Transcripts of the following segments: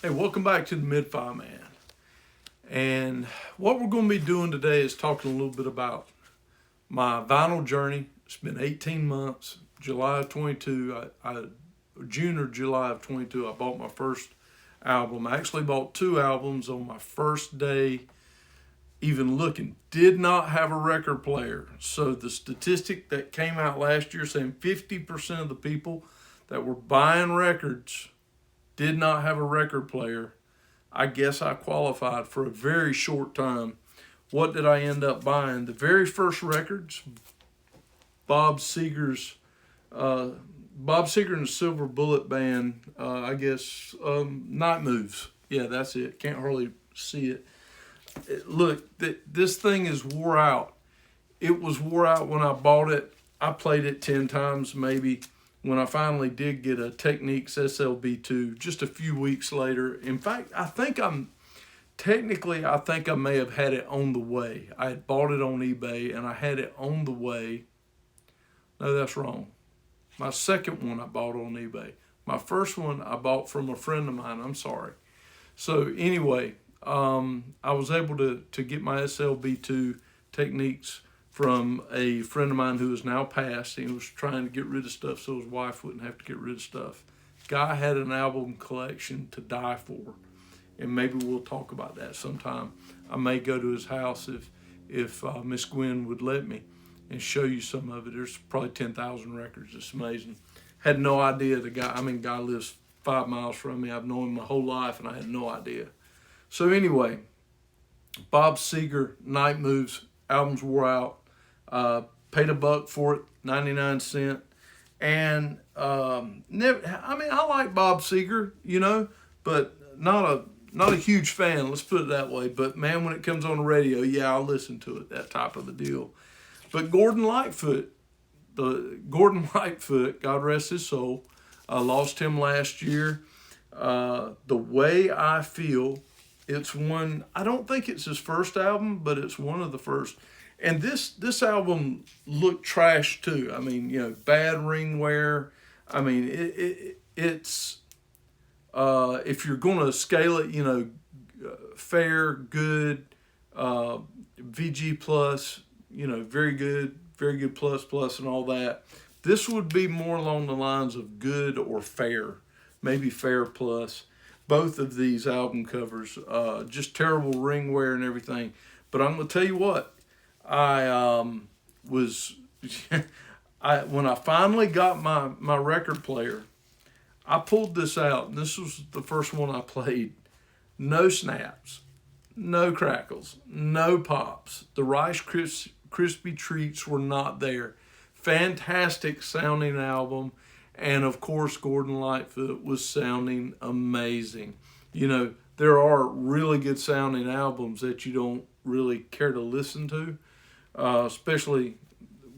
Hey, welcome back to the MidFi Man. And what we're going to be doing today is talking a little bit about my vinyl journey. It's been 18 months. July of 22, June or July of 22, I bought my first album. I actually bought two albums on my first day even looking. Did not have a record player. So the statistic that came out last year saying 50% of the people that were buying records did not have a record player. I guess I qualified for a very short time. What did I end up buying? The very first records, Bob Seger's, Bob Seger and the Silver Bullet Band, Night Moves. Yeah, that's it. Can't hardly see it. Look, this thing is wore out. It was wore out when I bought it. I played it 10 times maybe. When I finally did get a Technics SLB2 just a few weeks later. In fact, I think I may have had it on the way. I had bought it on eBay and I had it on the way. No, that's wrong. My second one I bought on eBay. My first one I bought from a friend of mine. I'm sorry. So anyway, I was able to get my SLB2 Technics from a friend of mine who is now passed. He was trying to get rid of stuff so his wife wouldn't have to get rid of stuff. Guy had an album collection to die for, and maybe we'll talk about that sometime. I may go to his house if Miss Gwen would let me and show you some of it. There's probably 10,000 records. It's amazing. Had no idea the guy. Guy lives 5 miles from me. I've known him my whole life, and I had no idea. So anyway, Bob Seger, Night Moves, albums wore out. Paid $1 for it, 99 cents. And I like Bob Seger, but not a huge fan. Let's put it that way. But man, when it comes on the radio, yeah, I'll listen to it. That type of the deal. But Gordon Lightfoot, God rest his soul, I lost him last year. The Way I Feel. It's one. I don't think it's his first album, but it's one of the first. And this album looked trash too. Bad ring wear. It's if you're gonna scale it, fair, good, VG plus, very good plus, and all that. This would be more along the lines of good or fair, maybe fair plus. Both of these album covers, just terrible ring wear and everything. But I'm gonna tell you what. When I finally got my record player, I pulled this out, and this was the first one I played. No snaps, no crackles, no pops. The Rice Krispie treats were not there. Fantastic sounding album, and of course Gordon Lightfoot was sounding amazing. There are really good sounding albums that you don't really care to listen to. Especially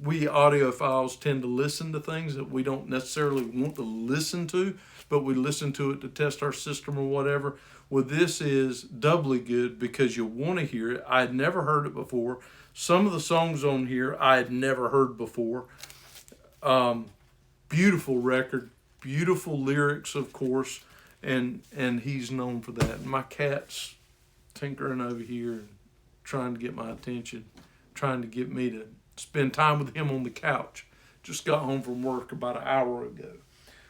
we audiophiles tend to listen to things that we don't necessarily want to listen to, but we listen to it to test our system or whatever. Well, this is doubly good because you want to hear it. I had never heard it before. Some of the songs on here I had never heard before. Beautiful record, beautiful lyrics, of course, and he's known for that. My cat's tinkering over here and trying to get my attention, trying to get me to spend time with him on the couch. Just got home from work about an hour ago.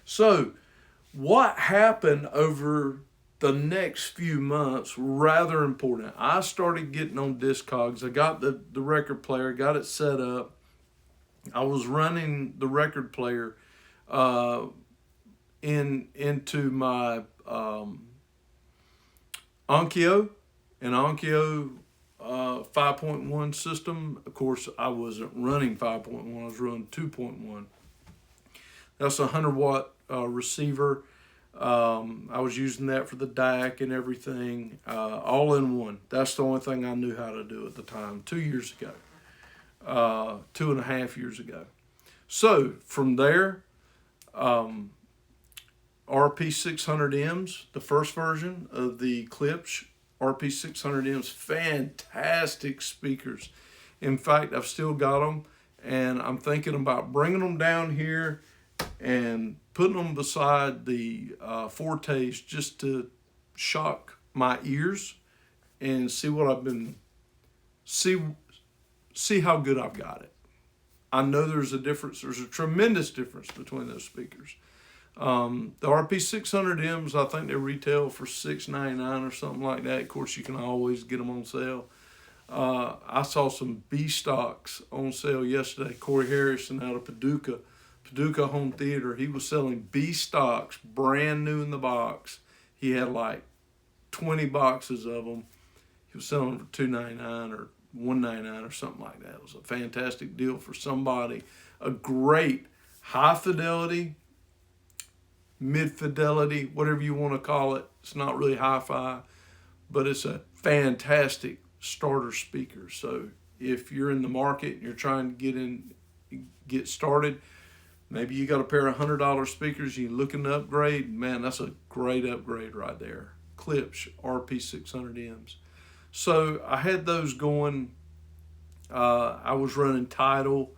So what happened over the next few months, rather important. I started getting on Discogs. I got the record player, got it set up. I was running the record player into my Onkyo, and Onkyo 5.1 system. Of course, I wasn't running 5.1. I was running 2.1. That's a 100-watt receiver. I was using that for the DAC and everything, all in one. That's the only thing I knew how to do at the time, 2 years ago, 2.5 years ago. So from there, RP600Ms, the first version of the Klipsch RP600Ms, fantastic speakers. In fact, I've still got them, and I'm thinking about bringing them down here and putting them beside the Fortes just to shock my ears and see what I've been, see how good I've got it. I know there's a difference. There's a tremendous difference between those speakers. The RP600Ms, I think they retail for $6.99 or something like that. Of course, you can always get them on sale. I saw some B stocks on sale yesterday. Corey Harrison out of Paducah Home Theater. He was selling B stocks, brand new in the box. He had like 20 boxes of them. He was selling them for $2.99 or $1.99 or something like that. It was a fantastic deal for somebody. A great high fidelity, mid fidelity, whatever you want to call it. It's not really hi-fi, but it's a fantastic starter speaker. So if you're in the market and you're trying to get started, maybe you got a pair of $100 speakers, you're looking to upgrade, man, that's a great upgrade right there. Klipsch RP600Ms. So I had those going. I was running Tidal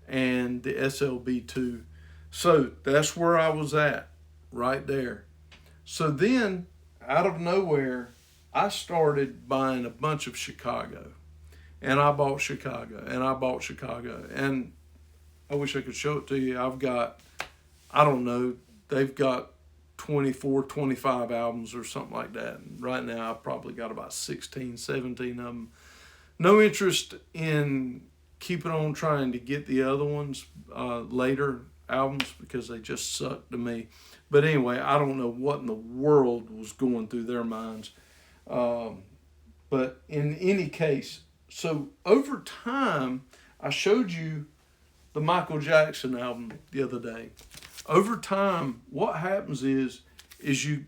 and the SLB2. So that's where I was at, right there. So then, out of nowhere, I started buying a bunch of Chicago. And I bought Chicago, and I bought Chicago. And I wish I could show it to you. I've got, I don't know, they've got 24, 25 albums or something like that. And right now, I've probably got about 16, 17 of them. No interest in keeping on trying to get the other ones, later albums, because they just suck to me. But anyway, I don't know what in the world was going through their minds. But in any case, so over time, I showed you the Michael Jackson album the other day. Over time, what happens is you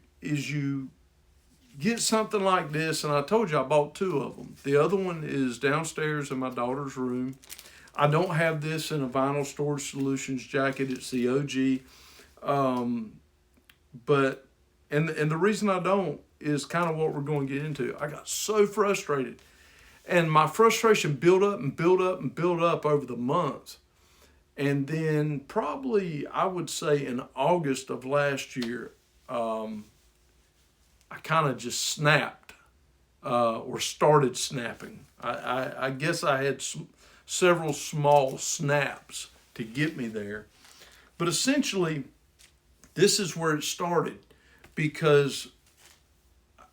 get something like this, and I told you I bought 2 of them. The other one is downstairs in my daughter's room. I don't have this in a vinyl storage solutions jacket. It's the OG. But the reason I don't is kind of what we're going to get into. I got so frustrated, and my frustration built up and built up and built up over the months. And then probably, I would say in August of last year, I kind of just snapped, or started snapping. I guess I had several small snaps to get me there. But essentially, this is where it started, because,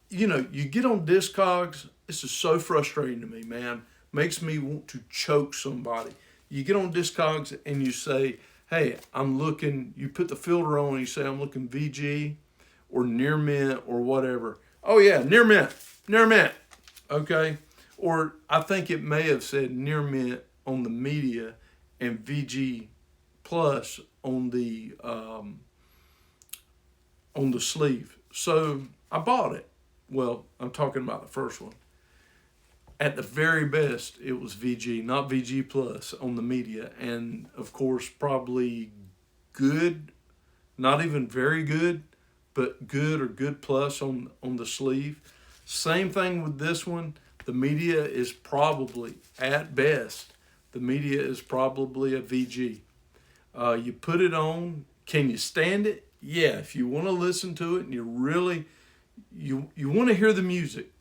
you know, you get on Discogs. This is so frustrating to me, man. Makes me want to choke somebody. You get on Discogs and you say, hey, I'm looking, you put the filter on and you say, I'm looking VG or near mint or whatever. Oh yeah, near mint, okay? Or I think it may have said near mint on the media and VG plus on the sleeve. So I bought it. Well, I'm talking about the first one. At the very best, it was VG, not VG plus on the media. And of course, probably good, not even very good, but good or good plus on the sleeve. Same thing with this one. The media is probably, at best, the media is probably a VG. You put it on, can you stand it? Yeah, if you want to listen to it and you really, you want to hear the music,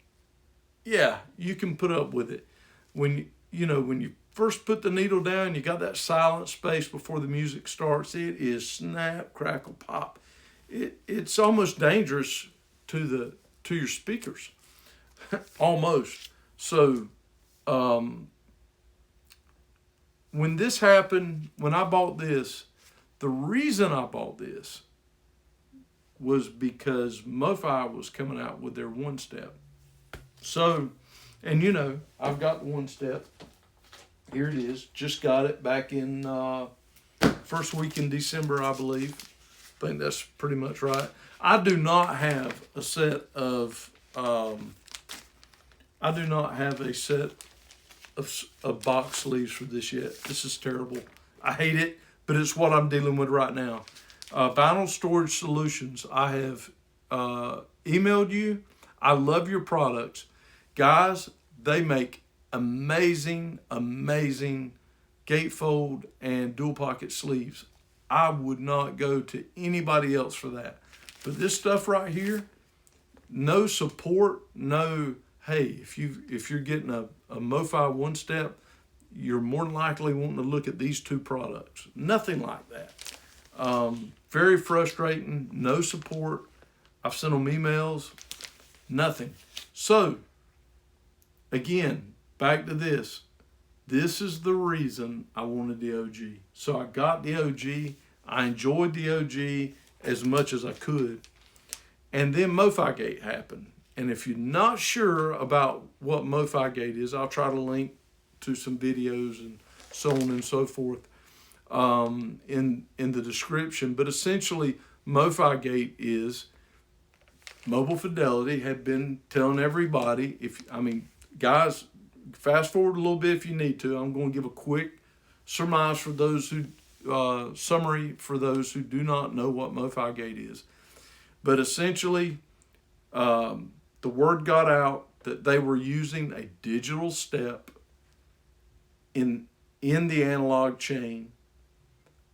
yeah, you can put up with it. When you first put the needle down, you got that silent space before the music starts. It is snap, crackle, pop. It's almost dangerous to your speakers, almost. So, when this happened, when I bought this, the reason I bought this was because MoFi was coming out with their 1-step. So, and you know, I've got the 1-step. Here it is. Just got it back in first week in December, I believe. I think that's pretty much right. I do not have a set of box sleeves for this yet. This is terrible. I hate it, but it's what I'm dealing with right now. Vinyl Storage Solutions. I have emailed you. I love your products. Guys, they make amazing, amazing gatefold and dual pocket sleeves. I would not go to anybody else for that. But this stuff right here, no support, no, hey, if you're getting a MoFi one step, you're more than likely wanting to look at these two products. Nothing like that. Very frustrating, no support. I've sent them emails, nothing. So, again, back to this. This is the reason I wanted the OG. So I got the OG. I enjoyed the OG as much as I could. And then MoFi Gate happened. And if you're not sure about what MoFi Gate is, I'll try to link to some videos and so on and so forth in the description. But essentially, MoFi Gate is Mobile Fidelity had been telling everybody, guys, fast forward a little bit if you need to. I'm going to give a quick surmise for those who, summary for those who do not know what MoFi Gate is. But essentially, the word got out that they were using a digital step in the analog chain.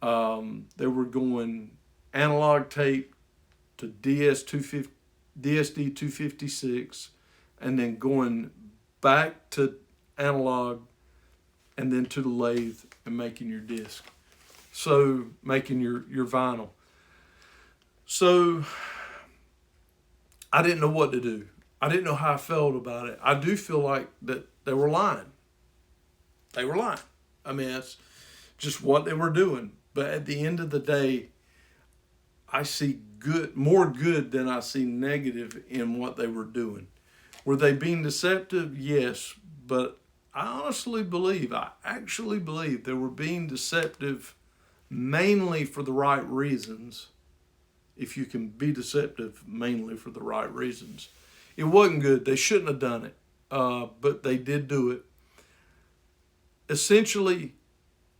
They were going analog tape to DSD-256, and then going back to analog, and then to the lathe and making your disc. So making your vinyl. So I didn't know what to do. I didn't know how I felt about it. I do feel like that they were lying. They were lying. I mean, that's just what they were doing. But at the end of the day, I see more good than I see negative in what they were doing. Were they being deceptive? Yes. But I actually believe they were being deceptive mainly for the right reasons. If you can be deceptive mainly for the right reasons. It wasn't good. They shouldn't have done it. But they did do it. Essentially,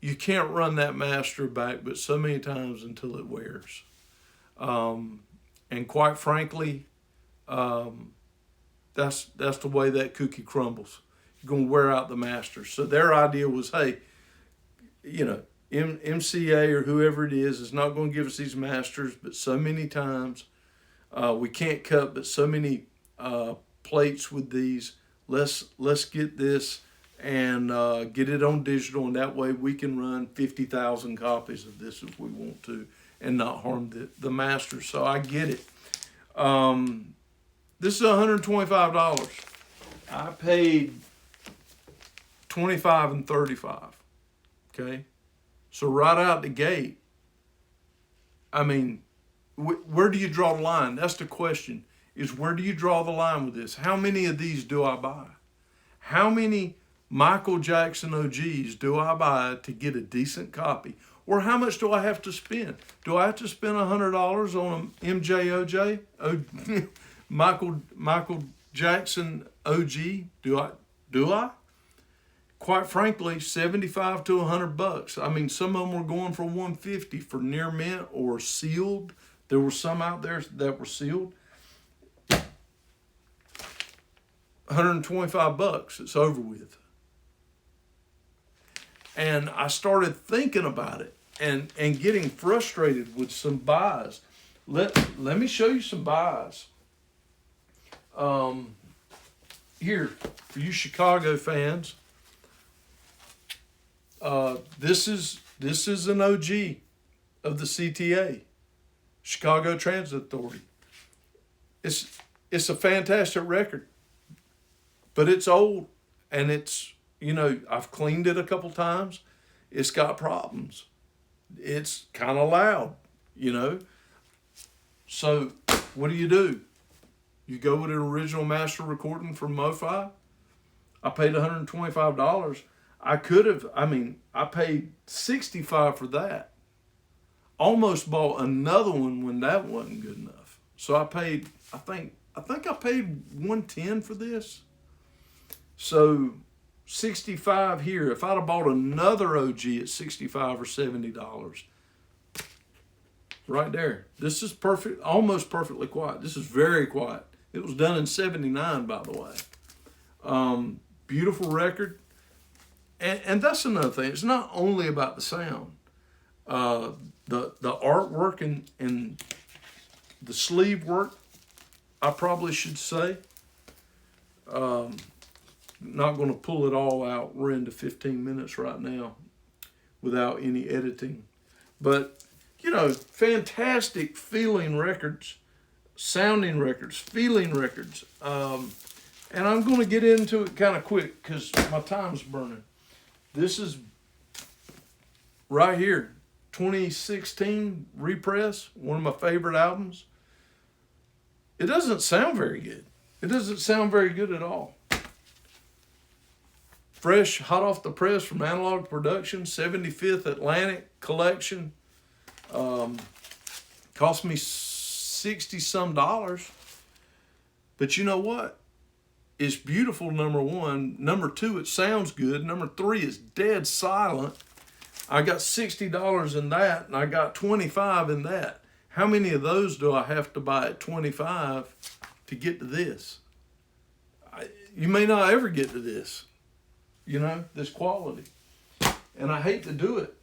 you can't run that master back but so many times until it wears. And quite frankly, that's the way that cookie crumbles. You're going to wear out the master. So their idea was, hey, MCA or whoever it is not going to give us these masters but so many times. We can't cut but so many plates with these. Let's get this and get it on digital, and that way we can run 50,000 copies of this if we want to and not harm the master. So I get it. This is $125. I paid $25 and $35. Okay? So right out the gate, I mean, where do you draw the line? That's the question, is where do you draw the line with this? How many of these do I buy? How many Michael Jackson OGs do I buy to get a decent copy? Or how much do I have to spend? Do I have to spend $100 on an MJOJ? Michael Jackson OG? Do I? Quite frankly, $75 to $100. I mean, some of them were going for $150 for near mint or sealed. There were some out there that were sealed. $125. It's over with. And I started thinking about it and getting frustrated with some buys. Let me show you some buys. Here, for you Chicago fans, this is an OG of the CTA, Chicago Transit Authority. It's a fantastic record, but it's old, and it's, I've cleaned it a couple times. It's got problems. It's kind of loud, So what do? You go with an original master recording from MoFi. I paid $125. I paid $65 for that. Almost bought another one when that wasn't good enough. So I think I paid $110 for this. So $65 here. If I'd have bought another OG at $65 or $70, right there. This is perfect, almost perfectly quiet. This is very quiet. It was done in '79, by the way. Beautiful record. And that's another thing. It's not only about the sound. The artwork and the sleeve work, I probably should say. Not going to pull it all out. We're into 15 minutes right now without any editing. But, you know, fantastic feeling records, sounding records, feeling records. And I'm going to get into it kind of quick because my time's burning. This is right here, 2016 repress, one of my favorite albums. It doesn't sound very good. It doesn't sound very good at all. Fresh, hot off the press from Analog Production, 75th Atlantic Collection. Cost me $60-some. But you know what? It's beautiful, number one. Number two, it sounds good. Number three, it's dead silent. I got $60 in that, and I got $25 in that. How many of those do I have to buy at $25 to get to this? You may not ever get to this, you know, this quality. And I hate to do it,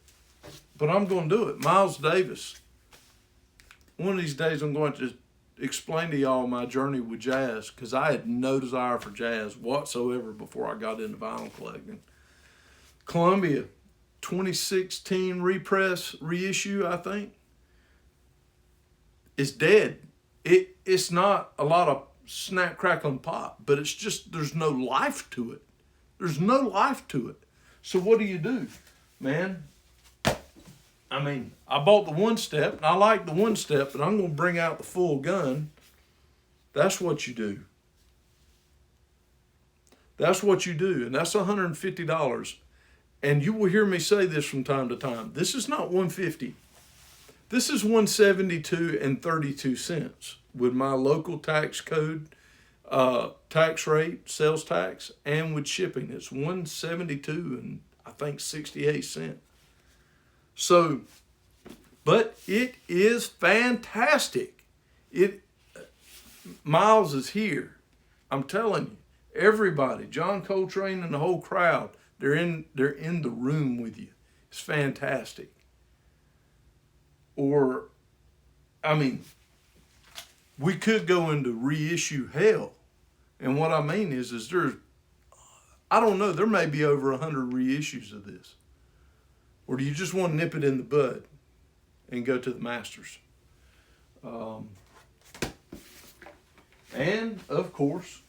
but I'm going to do it. Miles Davis. One of these days I'm going to explain to y'all my journey with jazz, because I had no desire for jazz whatsoever before I got into vinyl collecting. Columbia, 2016 repress, reissue, I think. It's dead. It's not a lot of snap, crackle, and pop, but it's just, there's no life to it. There's no life to it. So what do? Man, I mean, I bought the one step, and I like the one step, but I'm going to bring out the full gun. That's what you do. That's what you do, and that's $150. And you will hear me say this from time to time. This is not $150. This is $172 and 32 cents with my local tax code, tax rate, sales tax, and with shipping. It's $172 and I think 68 cents. So, but it is fantastic. Miles is here. I'm telling you, everybody, John Coltrane and the whole crowd, they're in the room with you. It's fantastic. Or, I mean, we could go into reissue hell. And what I mean is there's, I don't know, there may be over 100 reissues of this. Or do you just want to nip it in the bud and go to the masters? And, of course,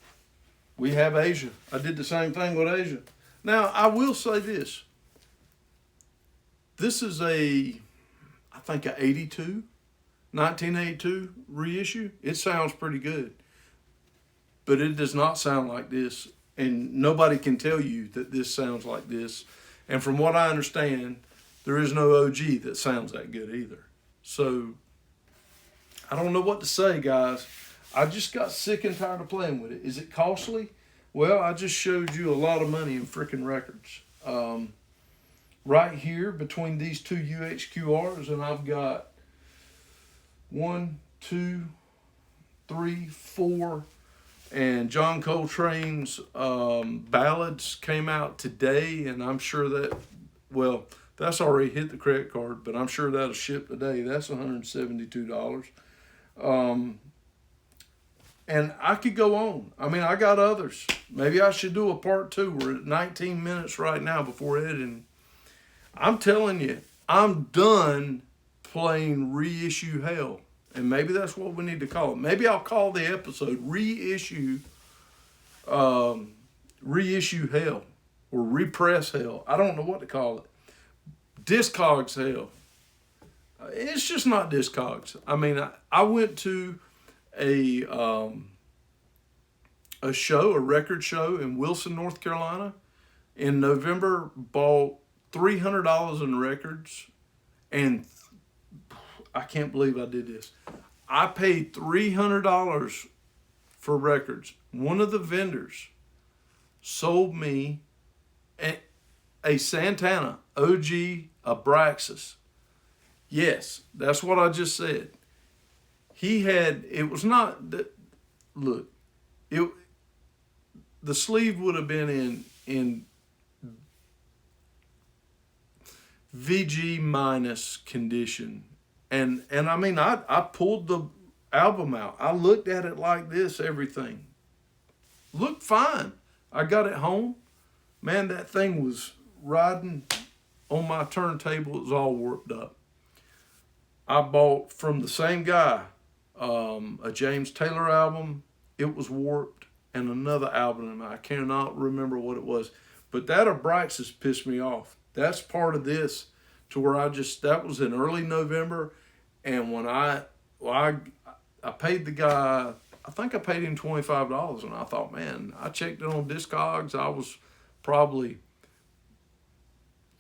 we have Asia. I did the same thing with Asia. Now, I will say this. This is I think, a 1982 reissue. It sounds pretty good. But it does not sound like this. And nobody can tell you that this sounds like this. And from what I understand, there is no OG that sounds that good either. So, I don't know what to say, guys. I just got sick and tired of playing with it. Is it costly? Well, I just showed you a lot of money in freaking records. Right here between these two UHQRs, and I've got 1, 2, 3, 4, and John Coltrane's ballads came out today, and I'm sure that, well, that's already hit the credit card, but I'm sure that'll ship today. That's $172. And I could go on. I mean, I got others. Maybe I should do a part 2. We're at 19 minutes right now before editing. I'm telling you, I'm done playing reissue hell. And maybe that's what we need to call it. Maybe I'll call the episode reissue hell or repress hell. I don't know what to call it. Discogs hell. It's just not Discogs. I mean, I went to a show, a record show in Wilson, North Carolina in November, bought $300 in records, and I can't believe I did this. I paid $300 for records. One of the vendors sold me a Santana OG Abraxas. Yes, that's what I just said. He had, it was not, look, the sleeve would have been in VG minus condition. And I mean, I pulled album out. I looked at it like this, everything. Looked fine. I got it home. Man, that thing was riding on my turntable. It was all warped up. I bought from the same guy a James Taylor album. It was warped. And another album. I cannot remember what it was. But that Abraxas pissed me off. That's part of this to where that was in early November. And when I paid the guy, I think I paid him $25. And I thought, man, I checked it on Discogs. I was probably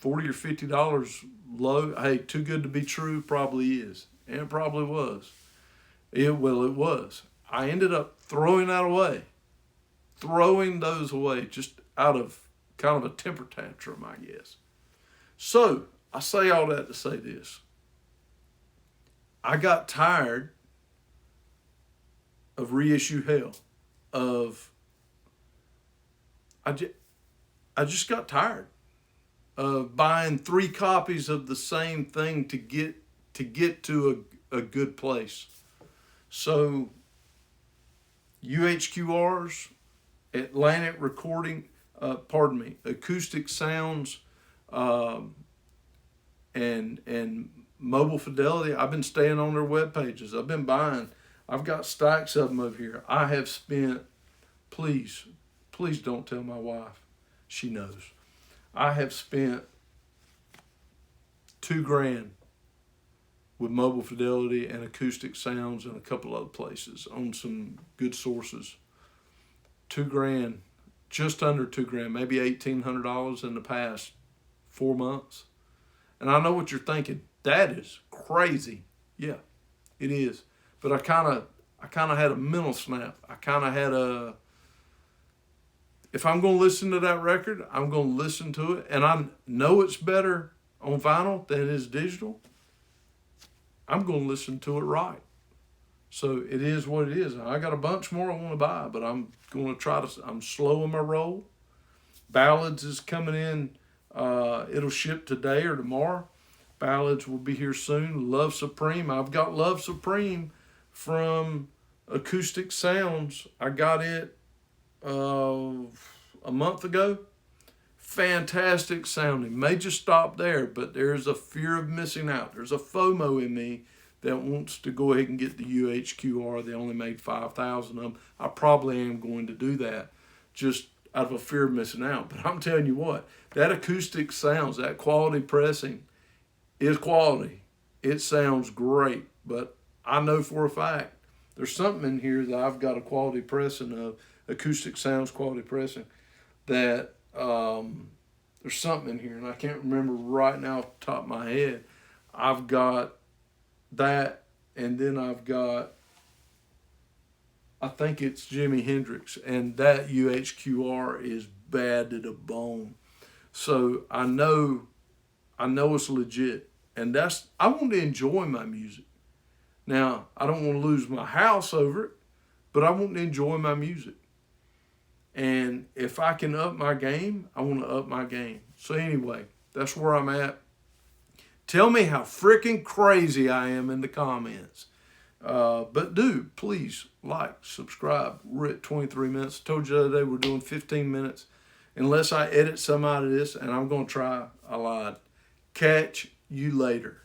$40 or $50 low. Hey, too good to be true probably is. And it probably was. It was. I ended up throwing that away. Throwing those away just out of kind of a temper tantrum, I guess. So, I say all that to say this. I got tired of reissue hell. I just got tired of buying 3 copies of the same thing to get to a good place. So, UHQRs, Atlantic Recording, AcousticSounds, and Mobile Fidelity. I've been staying on their web pages. I've been buying. I've got stacks of them over here. I have spent, please don't tell my wife. She knows. I have spent $2,000 with Mobile Fidelity and AcousticSounds and a couple other places on some good sources. $2,000, just under $2,000, maybe $1,800 in the past 4 months. And I know what you're thinking. That is crazy. Yeah, it is. But I kind of had a mental snap. I kind of had if I'm going to listen to that record, I'm going to listen to it. And I know it's better on vinyl than it is digital. I'm going to listen to it right. So it is what it is. I got a bunch more I want to buy, but I'm going to I'm slowing my roll. Ballads is coming in. It'll ship today or tomorrow. Ballads will be here soon. Love Supreme. I've got Love Supreme from AcousticSounds. I got it a month ago. Fantastic sounding. May just stop there, but there's a fear of missing out. There's a FOMO in me that wants to go ahead and get the UHQR. They only made 5,000 of them. I probably am going to do that just out of a fear of missing out. But I'm telling you what, that AcousticSounds, that quality pressing is quality. It sounds great, but I know for a fact there's something in here that I've got a quality pressing of, AcousticSounds quality pressing, that there's something in here, and I can't remember right now off the top of my head. I've got that, and then I've got, I think it's Jimi Hendrix, and that UHQR is bad to the bone. So I know it's legit, and I want to enjoy my music. Now, I don't want to lose my house over it, but I want to enjoy my music. And if I can up my game, I want to up my game. So anyway, that's where I'm at. Tell me how freaking crazy I am in the comments. But do, please, like, subscribe. We're at 23 minutes. I told you the other day we're doing 15 minutes. Unless I edit some out of this, and I'm going to try, I lied. Catch you later.